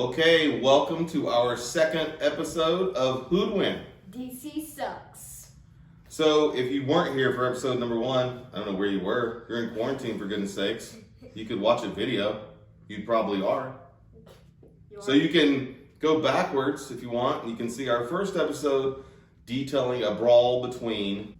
Okay, welcome to our second episode of Who'd Win? DC sucks. So, if you weren't here for episode number 1, I don't know where you were. You're in quarantine, for goodness sakes. You could watch a video. You probably are. So you can go backwards if you want, and you can see our first episode detailing a brawl between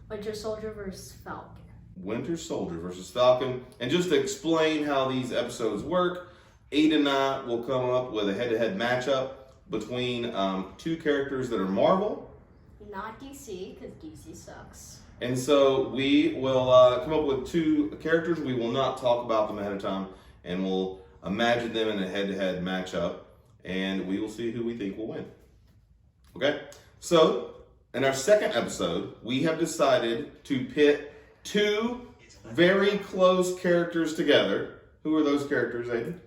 Winter Soldier versus Falcon. Winter Soldier versus Falcon. And just to explain how these episodes work, Aidan and I will come up with a head-to-head matchup between two characters that are Marvel. Not DC, because DC sucks. And so we will come up with two characters. We will not talk about them ahead of time, and we'll imagine them in a head-to-head matchup, and we will see who we think will win. Okay? So, in our second episode, we have decided to pit two very close characters together. Who are those characters, Aidan?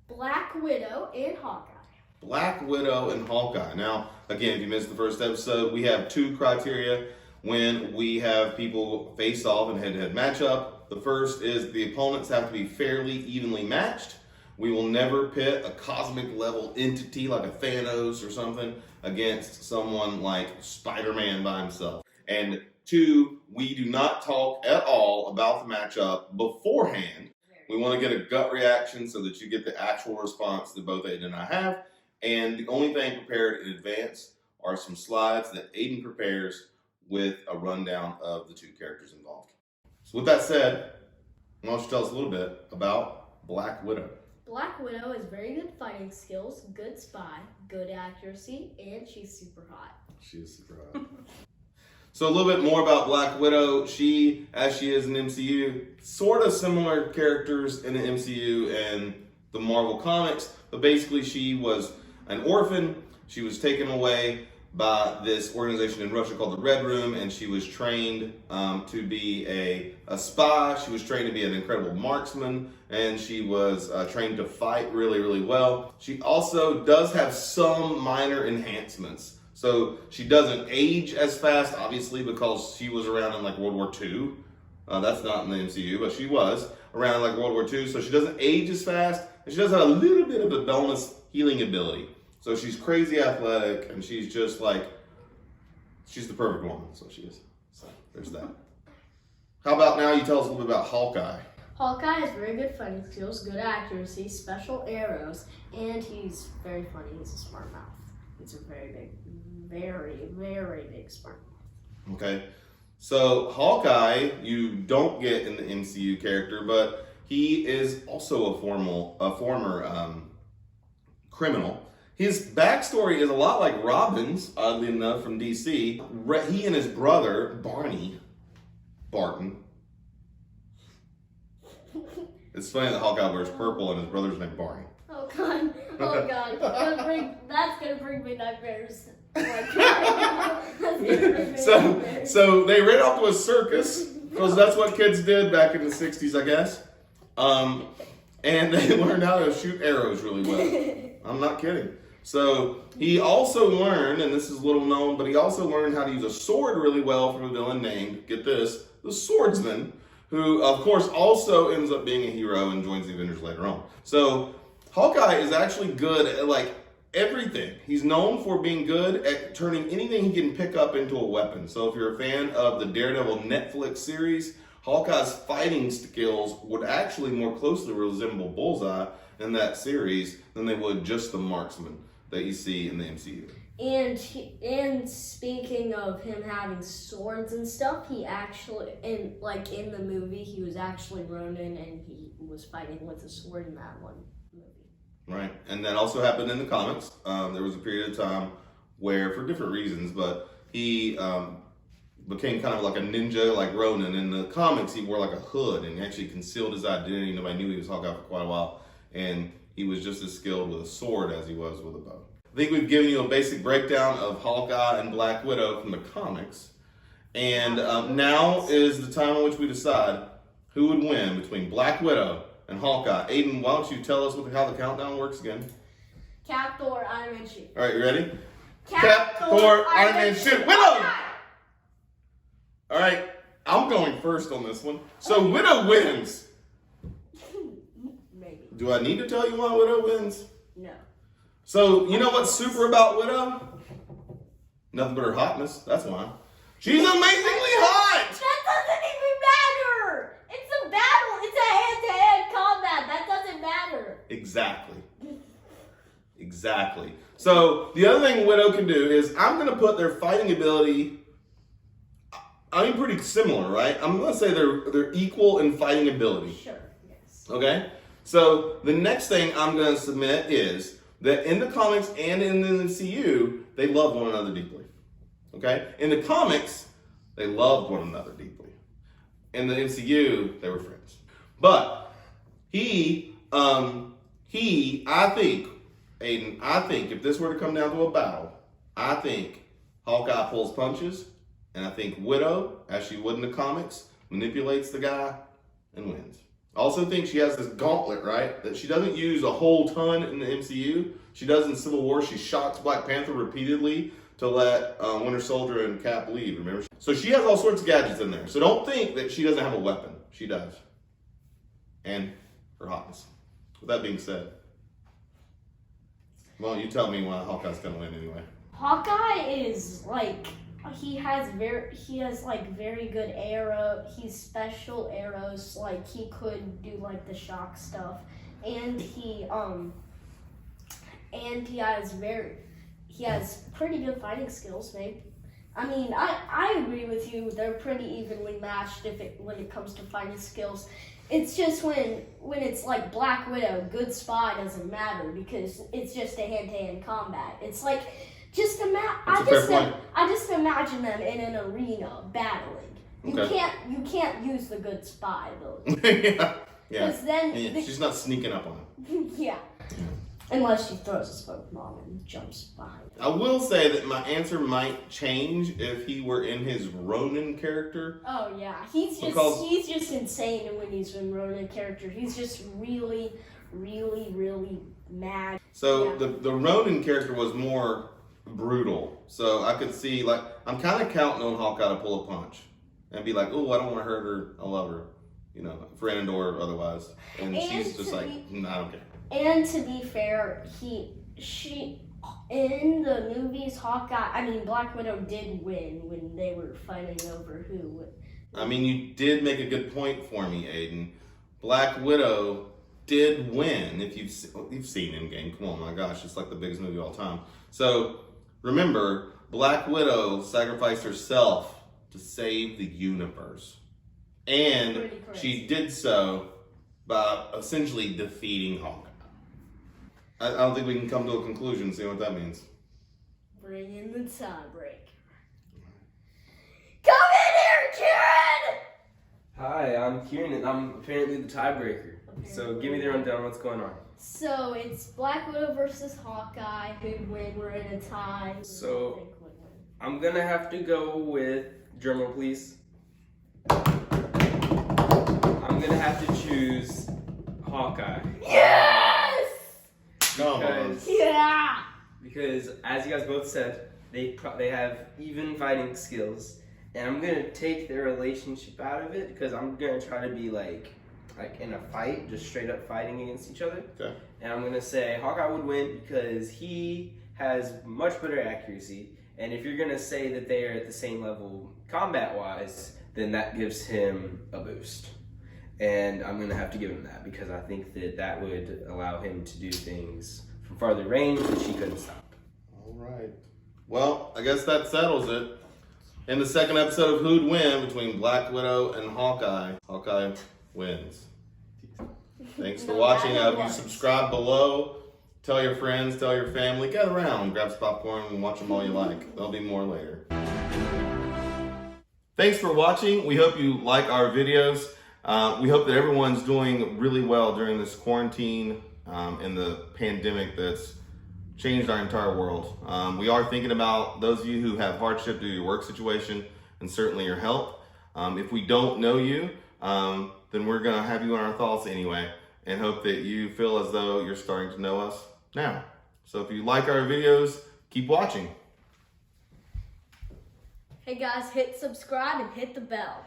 Black Widow and Hawkeye. Black Widow and Hawkeye. Now, again, if you missed the first episode, we have two criteria when we have people face off in head-to-head matchup. The first is the opponents have to be fairly evenly matched. We will never pit a cosmic level entity like a Thanos or something against someone like Spider-Man by himself. And two, we do not talk at all about the matchup beforehand. We want to get a gut reaction so that you get the actual response that both Aidan and I have. And the only thing prepared in advance are some slides that Aidan prepares with a rundown of the two characters involved. So with that said, why don't you tell us a little bit about Black Widow? Black Widow has very good fighting skills, good spy, good accuracy, and she's super hot. She is super hot. So a little bit more about Black Widow. She, as she is in MCU, sort of similar characters in the MCU and the Marvel comics, but basically she was an orphan. She was taken away by this organization in Russia called the Red Room, and she was trained to be a spy. She was trained to be an incredible marksman, and she was trained to fight really, really well. She also does have some minor enhancements. So she doesn't age as fast, obviously, because she was around in like World War II. That's not in the MCU, but she was around in like World War II. So she doesn't age as fast, and she does have a little bit of a bonus healing ability. So she's crazy athletic, and she's just like, she's the perfect woman, so she is. So there's that. How about now you tell us a little bit about Hawkeye? Hawkeye has very good fighting skills, good accuracy, special arrows, and he's very funny. He's a smart mouth. He's a very big smart mouth. Okay. So Hawkeye, you don't get in the MCU character, but he is also a former criminal. His backstory is a lot like Robin's, oddly enough, from DC. He and his brother, Barton. It's funny that Hawkeye wears purple and his brother's named Barney. Oh God! Oh God! That's gonna bring me nightmares. So they ran off to a circus because that's what kids did back in the 60s, I guess. And they learned how to shoot arrows really well. I'm not kidding. So he also learned, and this is little known, but he also learned how to use a sword really well from a villain named, get this, the Swordsman, who of course also ends up being a hero and joins the Avengers later on. So Hawkeye is actually good at like everything. He's known for being good at turning anything he can pick up into a weapon. So if you're a fan of the Daredevil Netflix series, Hawkeye's fighting skills would actually more closely resemble Bullseye in that series than they would just the marksman that you see in the MCU. And speaking of him having swords and stuff, he actually in the movie he was actually Ronin and he was fighting with a sword in that one movie. Right, and that also happened in the comics. There was a period of time where, for different reasons, but he became kind of like a ninja, like Ronin. In the comics, he wore like a hood and he actually concealed his identity. Nobody knew he was Hawkeye for quite a while, and he was just as skilled with a sword as he was with a bow. I think we've given you a basic breakdown of Hawkeye and Black Widow from the comics, and now is the time in which we decide who would win between Black Widow and Hawkeye. Aidan, why don't you tell us how the countdown works again? Cap, Thor, Iron Man, shoot. All right, you ready? Cap, Thor, Iron Man, shoot. Widow! All right, I'm going first on this one. So Widow wins. Maybe. Do I need to tell you why Widow wins? No. So, you know what's super about Widow? Nothing but her hotness. That's why. She's amazingly hot! That doesn't even matter! It's a battle! It's a hand-to-hand combat! That doesn't matter! Exactly. Exactly. So, the other thing Widow can do is, I'm going to put their fighting ability, pretty similar, right? I'm going to say they're equal in fighting ability. Sure, yes. Okay? So, the next thing I'm going to submit is that in the comics and in the MCU, they love one another deeply. Okay? In the comics, they loved one another deeply. In the MCU, they were friends. But Aiden, I think if this were to come down to a battle, I think Hawkeye pulls punches, and I think Widow, as she would in the comics, manipulates the guy and wins. I also think she has this gauntlet, right, that she doesn't use a whole ton in the MCU. She does in Civil War. She shocks Black Panther repeatedly to let Winter Soldier and Cap leave, remember? So she has all sorts of gadgets in there. So don't think that she doesn't have a weapon. She does. And her hotness. With that being said, well, you tell me why Hawkeye's gonna win anyway. Hawkeye is like he has very good arrow. He's special arrows. Like he could do like the shock stuff, and he has pretty good fighting skills, babe. I mean, I agree with you. They're pretty evenly matched when it comes to fighting skills. It's just when it's like Black Widow, good spy doesn't matter because it's just a hand-to-hand combat. It's like I just imagine them in an arena battling. You can't use the good spy though. Yeah. Because then she's not sneaking up on him. Yeah. Unless she throws a smoke bomb and jumps behind. I will say that my answer might change if he were in his Ronin character. Oh yeah, he's just insane when he's in Ronin character. He's just really, really, really mad. So the Ronin character was more brutal. So I could see, like, I'm kind of counting on Hawkeye to pull a punch and be like, oh, I don't want to hurt her. I love her, friend or otherwise. And she's just like, I don't care. And to be fair, she in the movies, Black Widow did win when they were fighting over who. I mean, you did make a good point for me, Aiden. Black Widow did win. If you've seen Endgame, come on, my gosh, it's like the biggest movie of all time. So remember, Black Widow sacrificed herself to save the universe, and she did so by essentially defeating Hawkeye. I don't think we can come to a conclusion. See what that means. Bring in the tiebreaker. Come in here, Kieran! Hi, I'm Kieran, and I'm apparently the tiebreaker. So give me the rundown on what's going on. So it's Black Widow versus Hawkeye. Who'd win? We're in a tie. So I'm gonna have to go with, drumroll please. I'm gonna have to choose Hawkeye. Yes! Because as you guys both said, they have even fighting skills, and I'm gonna take their relationship out of it because I'm gonna try to be like in a fight, just straight up fighting against each other. Okay. And I'm gonna say Hawkeye would win because he has much better accuracy, and if you're gonna say that they are at the same level combat wise, then that gives him a boost. And I'm going to have to give him that because I think that would allow him to do things from farther range that she couldn't stop. All right. Well, I guess that settles it. In the second episode of Who'd Win between Black Widow and Hawkeye, Hawkeye wins. Thanks for watching. I hope you subscribe below. Tell your friends, tell your family. Get around, grab some popcorn and watch them all you like. There'll be more later. Thanks for watching. We hope you like our videos. We hope that everyone's doing really well during this quarantine and the pandemic that's changed our entire world. We are thinking about those of you who have hardship due to your work situation and certainly your health. If we don't know you, then we're going to have you in our thoughts anyway and hope that you feel as though you're starting to know us now. So if you like our videos, keep watching. Hey guys, hit subscribe and hit the bell.